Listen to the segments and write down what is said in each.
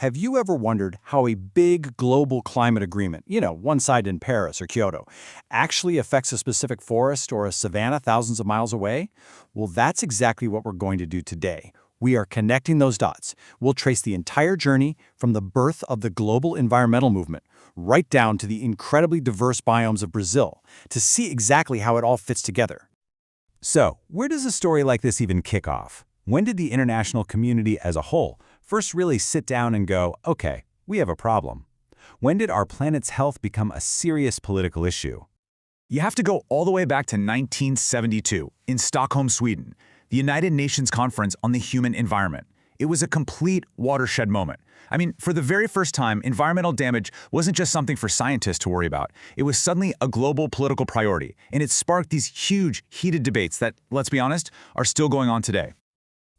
Have you ever wondered how a big global climate agreement, one signed in Paris or Kyoto, actually affects a specific forest or a savanna thousands of miles away? Well, that's exactly what we're going to do today. We are connecting those dots. We'll trace the entire journey from the birth of the global environmental movement right down to the incredibly diverse biomes of Brazil to see exactly how it all fits together. So, where does a story like this even kick off? When did the international community as a whole first really sit down and go, okay, we have a problem? When did our planet's health become a serious political issue? You have to go all the way back to 1972 in Stockholm, Sweden, the United Nations Conference on the Human Environment. It was a complete watershed moment. I mean, for the very first time, environmental damage wasn't just something for scientists to worry about. It was suddenly a global political priority, and it sparked these huge, heated debates that, let's be honest, are still going on today.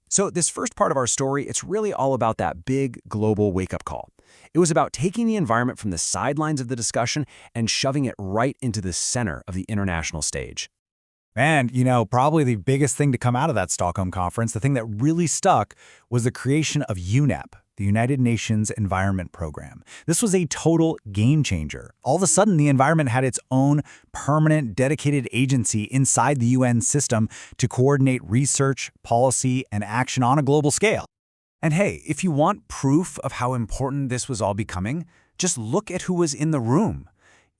So this first part of our story, it's really all about that big global wake-up call. It was about taking the environment from the sidelines of the discussion and shoving it right into the center of the international stage. And, probably the biggest thing to come out of that Stockholm conference, the thing that really stuck, was the creation of UNEP, the United Nations Environment Program. This was a total game changer. All of a sudden, the environment had its own permanent, dedicated agency inside the UN system to coordinate research, policy, and action on a global scale. And hey, if you want proof of how important this was all becoming, just look at who was in the room.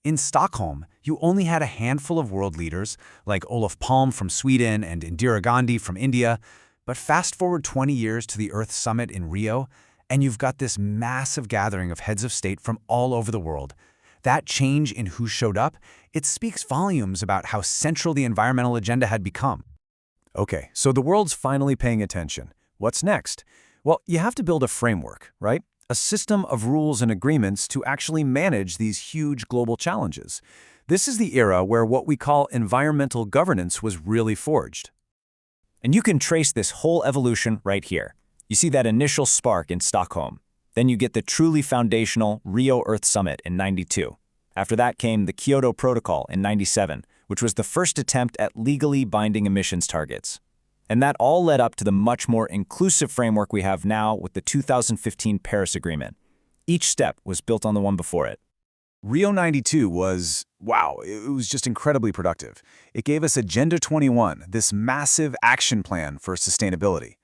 In Stockholm, you only had a handful of world leaders, like Olof Palme from Sweden and Indira Gandhi from India. But fast forward 20 years to the Earth Summit in Rio, and you've got this massive gathering of heads of state from all over the world. That change in who showed up, it speaks volumes about how central the environmental agenda had become. Okay, so the world's finally paying attention. What's next? Well, you have to build a framework, right? A system of rules and agreements to actually manage these huge global challenges. This is the era where what we call environmental governance was really forged. And you can trace this whole evolution right here. You see that initial spark in Stockholm. Then you get the truly foundational Rio Earth Summit in '92. After that came the Kyoto Protocol in '97, which was the first attempt at legally binding emissions targets. And that all led up to the much more inclusive framework we have now with the 2015 Paris Agreement. Each step was built on the one before it. Rio 92 was, wow, it was just incredibly productive. It gave us Agenda 21, this massive action plan for sustainability.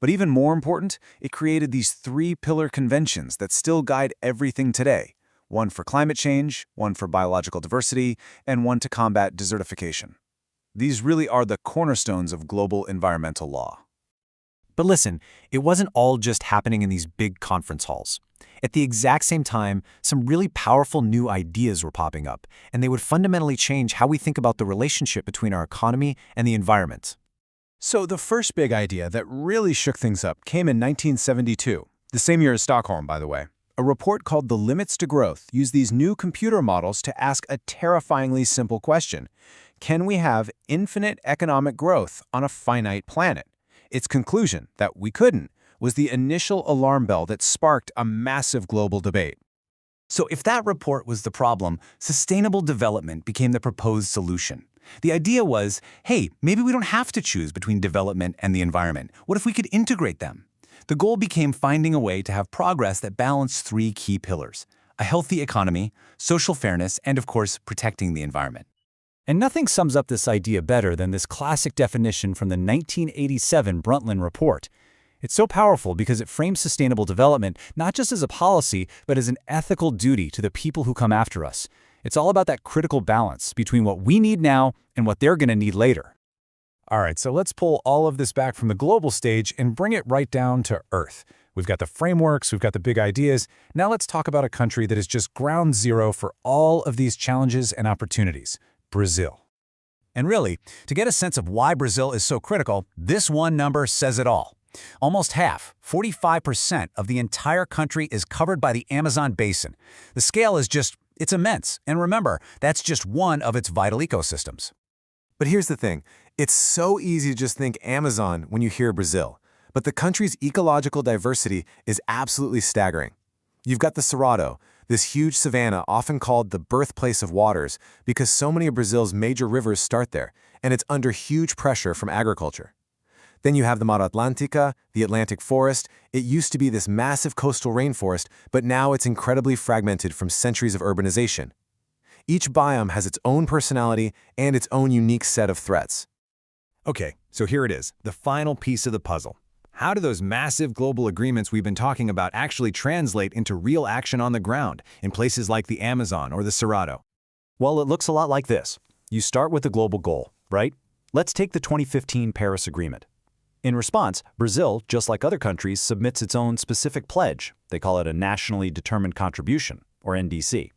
But even more important, it created these three-pillar conventions that still guide everything today. One for climate change, one for biological diversity, and one to combat desertification. These really are the cornerstones of global environmental law. But listen, it wasn't all just happening in these big conference halls. At the exact same time, some really powerful new ideas were popping up, and they would fundamentally change how we think about the relationship between our economy and the environment. So the first big idea that really shook things up came in 1972, the same year as Stockholm, by the way. A report called The Limits to Growth used these new computer models to ask a terrifyingly simple question. Can we have infinite economic growth on a finite planet? Its conclusion, that we couldn't, was the initial alarm bell that sparked a massive global debate. So if that report was the problem, sustainable development became the proposed solution. The idea was, hey, maybe we don't have to choose between development and the environment. What if we could integrate them? The goal became finding a way to have progress that balanced three key pillars: a healthy economy, social fairness, and of course, protecting the environment. And nothing sums up this idea better than this classic definition from the 1987 Brundtland Report. It's so powerful because it frames sustainable development not just as a policy, but as an ethical duty to the people who come after us. It's all about that critical balance between what we need now and what they're going to need later. All right, so let's pull all of this back from the global stage and bring it right down to Earth. We've got the frameworks, we've got the big ideas. Now let's talk about a country that is just ground zero for all of these challenges and opportunities: Brazil. And really, to get a sense of why Brazil is so critical, this one number says it all. Almost half, 45% of the entire country is covered by the Amazon basin. The scale is it's immense. And remember, that's just one of its vital ecosystems. But here's the thing. It's so easy to just think Amazon when you hear Brazil. But the country's ecological diversity is absolutely staggering. You've got the Cerrado, this huge savanna often called the birthplace of waters because so many of Brazil's major rivers start there, and it's under huge pressure from agriculture. Then you have the Mata Atlântica, the Atlantic forest. It used to be this massive coastal rainforest, but now it's incredibly fragmented from centuries of urbanization. Each biome has its own personality and its own unique set of threats. Okay, so here it is, the final piece of the puzzle. How do those massive global agreements we've been talking about actually translate into real action on the ground in places like the Amazon or the Cerrado? Well, it looks a lot like this. You start with a global goal, right? Let's take the 2015 Paris Agreement. In response, Brazil, just like other countries, submits its own specific pledge. They call it a Nationally Determined Contribution, or NDC.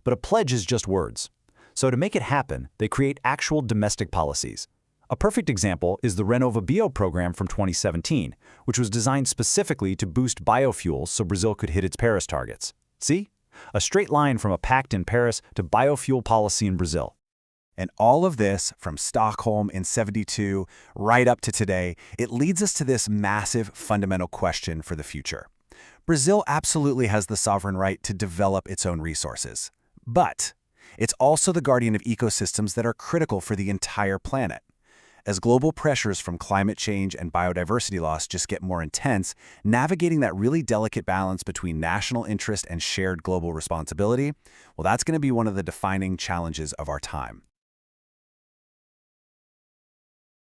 But a pledge is just words. So to make it happen, they create actual domestic policies. A perfect example is the RenovaBio program from 2017, which was designed specifically to boost biofuels so Brazil could hit its Paris targets. See? A straight line from a pact in Paris to biofuel policy in Brazil. And all of this, from Stockholm in '72 right up to today, it leads us to this massive fundamental question for the future. Brazil absolutely has the sovereign right to develop its own resources. But it's also the guardian of ecosystems that are critical for the entire planet. As global pressures from climate change and biodiversity loss just get more intense, navigating that really delicate balance between national interest and shared global responsibility, well, that's going to be one of the defining challenges of our time.